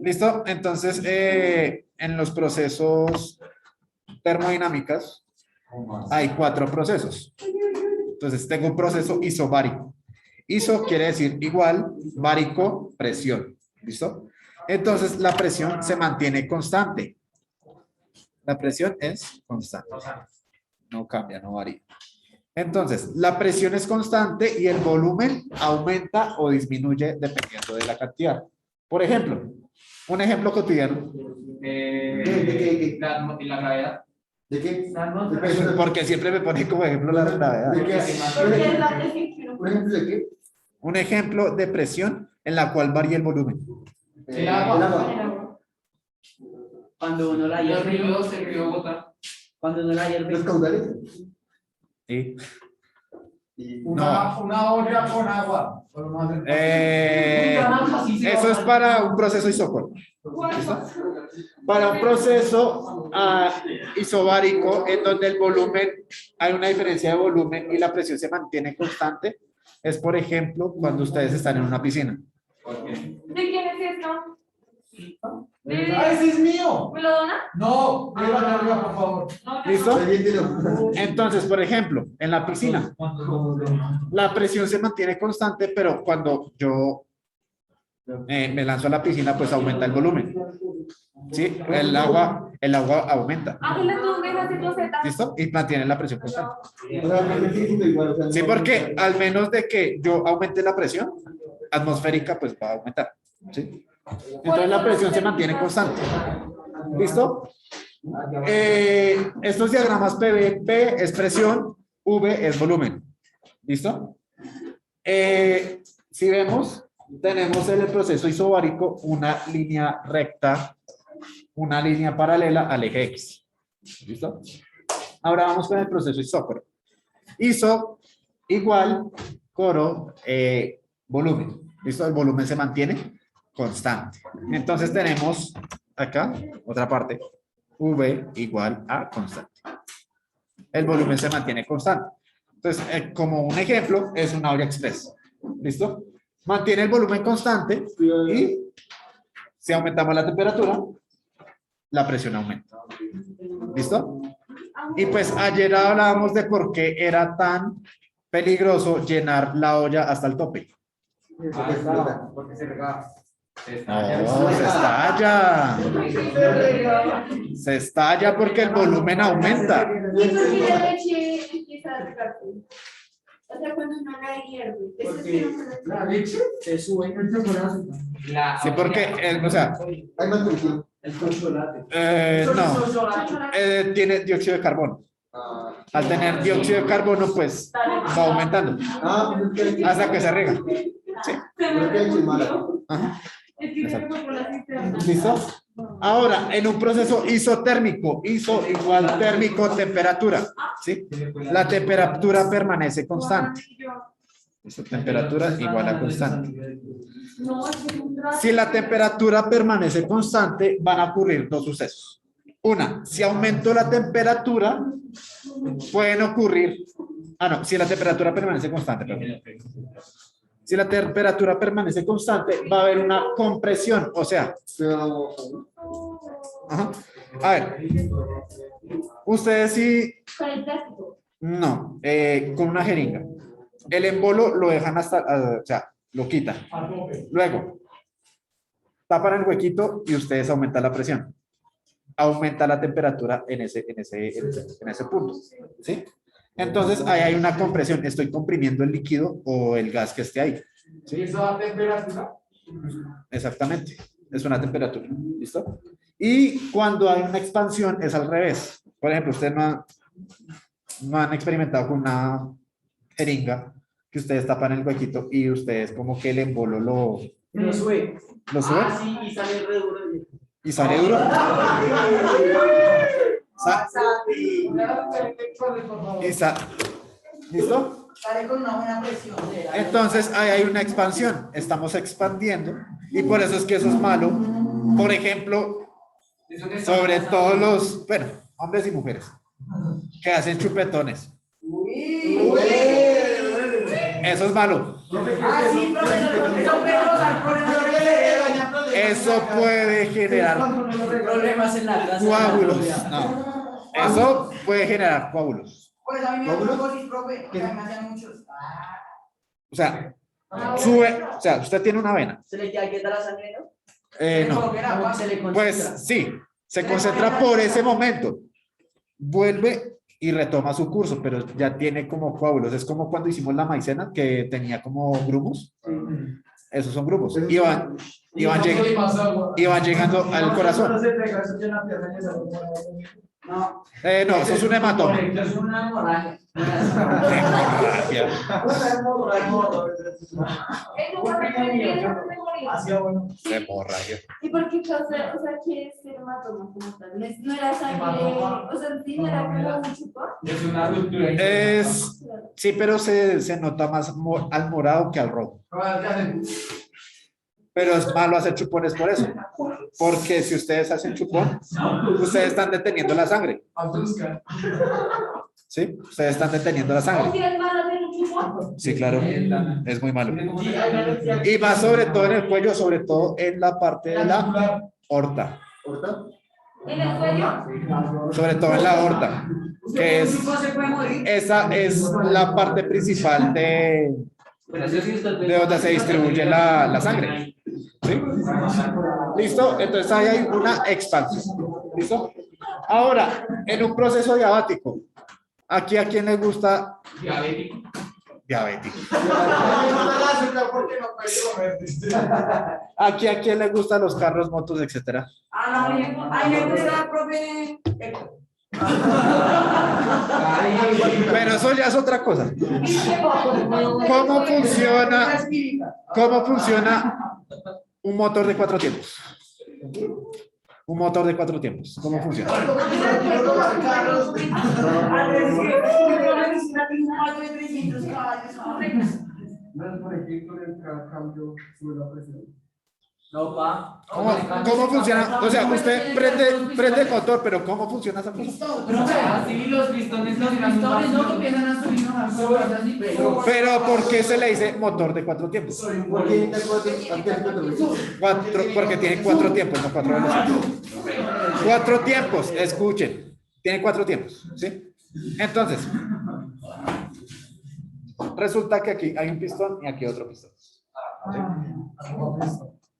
¿Listo? Entonces, en los procesos termodinámicos hay 4 procesos. Entonces, tengo un proceso isobárico. Iso quiere decir igual, bárico, presión. ¿Listo? Entonces, la presión se mantiene constante. La presión es constante. No cambia, no varía. Entonces, la presión es constante y el volumen aumenta o disminuye dependiendo de la cantidad. Por ejemplo, un ejemplo cotidiano. La gravedad. ¿De qué? Porque siempre me pone como ejemplo la gravedad. ¿De qué? ¿Un ejemplo de qué? Un ejemplo de presión en la cual varía el volumen. El agua. Cuando uno la El hierve. río Bogotá. Cuando uno la hierve. ¿Los caudales? ¿Sí? Una olla con agua. Eso es para un proceso isócrono. ¿Listo? Para un proceso isobárico en donde el volumen, hay una diferencia de volumen y la presión se mantiene constante, es por ejemplo cuando ustedes están en una piscina. ¿De quién es esto? ¡Ese es mío! ¿Me lo dona? No, llévate arriba, por favor. ¿Listo? Reviéntelo. Entonces, por ejemplo, en la piscina, la presión se mantiene constante, pero cuando yo me lanzo a la piscina, pues aumenta el volumen. ¿Sí? El agua aumenta. Ángela, tú dejas de tu Z. ¿Listo? Y mantiene la presión constante. O sea, me siento igual, o sea, Sí, no- porque al menos de que yo aumente la presión atmosférica, pues va a aumentar. ¿Sí? Entonces la presión se mantiene constante. ¿Listo? Estos diagramas PV, P es presión, V es volumen. ¿Listo? Si vemos, tenemos en el proceso isobárico una línea recta, una línea paralela al eje X. ¿Listo? Ahora vamos con el proceso isócrono. Iso igual coro volumen. ¿Listo? El volumen se mantiene constante. Entonces tenemos acá otra parte. V igual a constante. El volumen se mantiene constante. Entonces, como un ejemplo, es una olla express. ¿Listo? Mantiene el volumen constante y si aumentamos la temperatura, la presión aumenta. ¿Listo? Y pues ayer hablábamos de por qué era tan peligroso llenar la olla hasta el tope. Porque se regaba. No, se estalla. Se estalla porque el volumen aumenta. ¿Y por qué la leche empieza a regarse? O sea, cuando uno la hierve. Eso es que no se le- ¿La leche? Se sube y entra con azúcar. Sí, porque, o sea, Hay más cultivo. El chocolate. no, tiene dióxido de carbono. Al tener dióxido de carbono, pues va aumentando Pues hasta que se riega. Sí. es que es mala. Ajá. Es que se fue por la cisterna. ¿Listo? Ahora, en un proceso isotérmico, iso igual térmico temperatura, ¿sí? La temperatura permanece constante. ¿Listo? Temperatura igual a constante. No, es que es un trato. Si la temperatura permanece constante, van a ocurrir 2 sucesos. Una, si aumento la temperatura, pueden ocurrir... no, si la temperatura permanece constante, perdón. Si la temperatura permanece constante, va a haber una compresión, o sea... Pero Ajá. A ver, ustedes sí... Con el plástico. No, con una jeringa. El embolo lo dejan hasta... o sea, lo quitan. Luego, tapan el huequito y ustedes aumentan la presión. Aumenta la temperatura en ese punto. ¿Sí? Entonces, ahí hay una compresión. Estoy comprimiendo el líquido o el gas que esté ahí. ¿Sí? ¿Y esa temperatura? Exactamente. Es una temperatura. ¿Listo? Y cuando hay una expansión es al revés. Por ejemplo, ustedes no han experimentado con una jeringa que ustedes tapan el huequito y ustedes como que el embolo Lo sube. lo suben Sí, y sale re duro. y sale duro. ¿Listo? Sale con una buena presión. Entonces ahí hay una expansión. Estamos expandiendo y por eso es que eso es malo. Por ejemplo, sobre todos los, bueno, hombres y mujeres que hacen chupetones. Eso es malo. eso puede generar Problemas en la casa. coágulos. No. Eso puede generar coágulos. Pues a mí me gusta el profe, que me hacían muchos. O sea, sube, o sea, usted tiene una vena. ¿Se le queda quieta la sangre, no? No. Se le concentra. Pues sí, se concentra por ese momento. Vuelve y retoma su curso, pero ya tiene como coágulos. Es como cuando hicimos la maicena que tenía como grumos. Esos son grumos. Iban llegando al corazón. No, No, eso es un hematoma. es una hemorragia. Hemorragia. Hemorragia. ¿Y por qué causa, o sea, qué es el hematoma como tal? No era sangre, o sea, sí, no era como un chupón. Es una ruptura. Es, sí, pero se nota más al morado que al rojo. Pero es malo hacer chupones por eso. Porque si ustedes hacen chupón, ustedes están deteniendo la sangre. ¿Sí? Ustedes están deteniendo la ¿O sangre. si es malo hacer un chupón? Sí, claro. Es muy malo. Y más sobre todo en el cuello, sobre todo en la parte de la aorta. ¿Corta? ¿En el cuello? Sobre todo en la aorta. Que es, Se puede morir. esa es la parte principal de donde se distribuye la sangre. ¿Sí? ¿Listo? Entonces ahí hay una expansión. ¿Listo? Ahora, en un proceso diabético, aquí a quién le gusta Diabético. diabético. Aquí a quién le gustan los carros, motos, etcétera. Ah, no, ahí me gusta, profe. Pero eso ya es otra cosa. ¿Cómo funciona un motor de 4 tiempos? Un motor de 4 tiempos. ¿Cómo funciona? No, pa. ¿Cómo funciona? O sea, usted prende el motor, pero ¿cómo funciona esa cosa? Así los pistones Los pistones no empiezan a subir, no, Pero ¿por qué se le dice motor de 4 tiempos? Porque Porque tiene 4 tiempos, no 4 velocidades. 4 tiempos, escuchen. Tiene 4 tiempos, ¿sí? Entonces, resulta que aquí hay un pistón y aquí otro pistón. ¿Sí?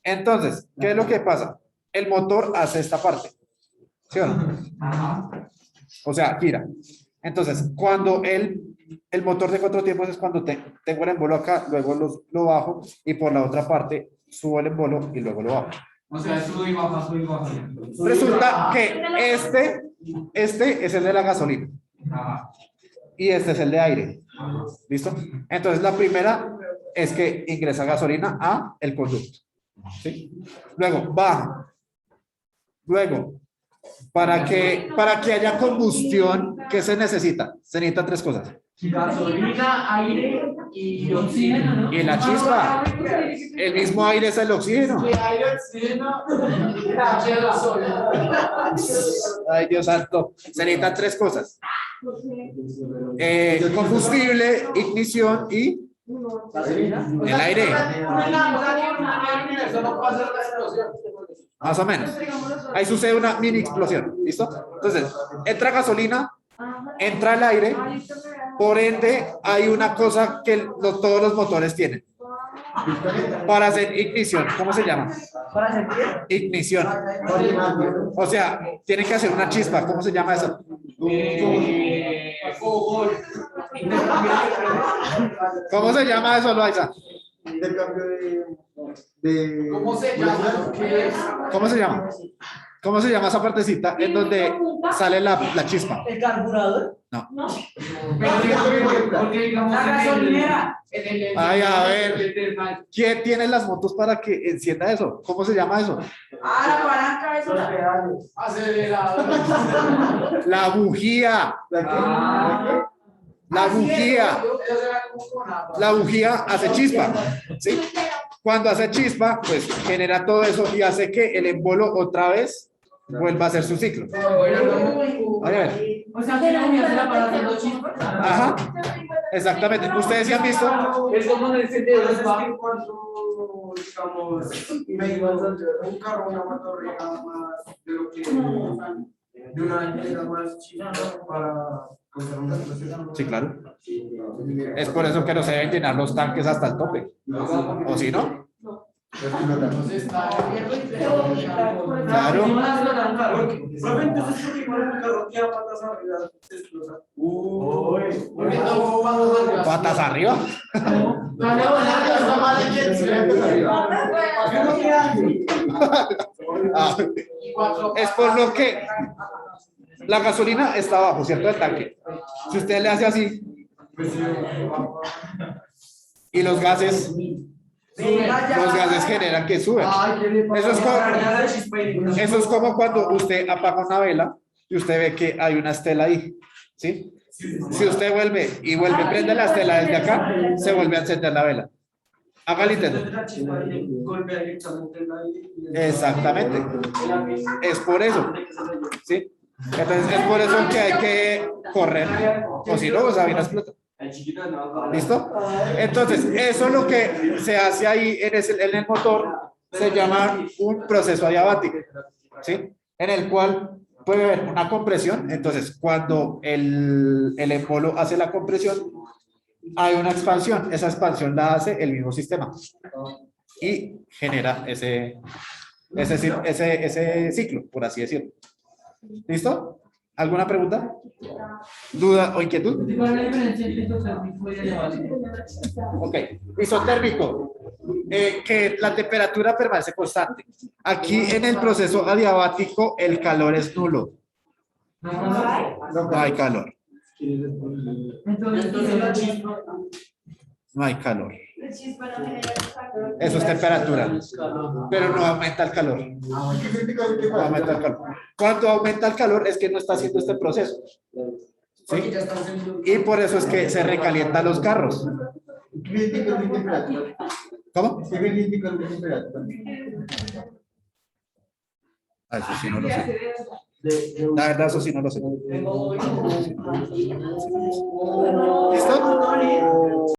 Entonces, ¿qué es lo que pasa? El motor hace esta parte, ¿sí o no? O sea, gira. Entonces, cuando el motor de 4 tiempos es cuando tengo el embolo acá, luego lo bajo y por la otra parte subo el embolo y luego lo bajo. O sea, sube y baja, sube y baja. Resulta que este es el de la gasolina Ajá. y este es el de aire. ¿Listo? Entonces, la primera es que ingresa gasolina a el conducto. ¿Sí? Luego, baja. Luego, para que haya combustión, ¿qué se necesita? Se necesitan 3 cosas. Gasolina, aire y oxígeno, ¿no? Y la chispa. El mismo aire es el oxígeno. Ay, Dios santo. Se necesitan 3 cosas. Combustible, ignición y el aire. Más o menos. Ahí sucede una mini explosión. ¿Listo? Entonces, entra gasolina, entra el aire. Por ende, hay una cosa que todos los motores tienen. Para hacer ignición, ¿cómo se llama? ¿Para sentir? Ignición. O sea, tienen que hacer una chispa. ¿Cómo se llama eso? ¿Cómo se llama eso, Loaiza? Intercambio de ¿Cómo se llama? ¿Qué es? ¿Cómo se llama? ¿Cómo se llama esa partecita en donde sale la chispa? ¿El carburador? No. Porque digamos La gasolinera. Ay, a ver. ¿Quién tiene las motos para que encienda eso? ¿Cómo se llama eso? Ah, la palanca, eso. Acelerador. La bujía. La bujía. La bujía hace chispa. ¿Sí? Cuando hace chispa, pues genera todo eso y hace que el embolo otra vez vuelva a hacer su ciclo. A ver. O sea, que la unidad se la para haciendo chispas. Ajá, exactamente. Ustedes sí han visto. Es como en el encendedor, Entonces, pa. que cuando, digamos, me iba a hacer un carro, una motor, era más de lo que de una año era más chica para comprar una situación. Sí, claro. Es por eso que no se deben llenar los tanques hasta el tope. O si no, Entonces está claro. Profe, entonces, ¿por qué cuando el carro tiene patas arriba se explota? Porque todo va arriba. Patas arriba. Ah, es por lo que la gasolina está abajo, ¿cierto? El tanque. Si usted le hace así y los gases generan que suben. Eso es como cuando usted apaga una vela y usted ve que hay una estela ahí, ¿sí? Si usted vuelve y prende la estela desde acá, se vuelve a encender la vela. Hágale intento. Exactamente. Es por eso, ¿sí? Entonces es por eso que hay que correr, o si no, Sabina explota. ¿Listo? Entonces, eso es lo que se hace ahí en el motor, se llama un proceso adiabático, ¿sí? En el cual puede haber una compresión. Entonces, cuando el embolo hace la compresión, hay una expansión. Esa expansión la hace el mismo sistema y genera ese ciclo, por así decirlo. ¿Listo? ¿Alguna pregunta? ¿Duda o inquietud? ¿Cuál es la diferencia entre isotérmico y adiabático? Ok, isotérmico, que la temperatura permanece constante. Aquí en el proceso adiabático el calor es nulo. No hay calor. Entonces, No hay calor. La chispa no genera calor. Eso es temperatura, pero no aumenta el calor. No aumenta el calor. Cuando aumenta el calor es que no está haciendo este proceso. ¿Sí? Y por eso es que se recalientan los carros. ¿Cómo? Ah, eso sí no lo sé. La verdad, eso sí no lo sé. ¿Listo?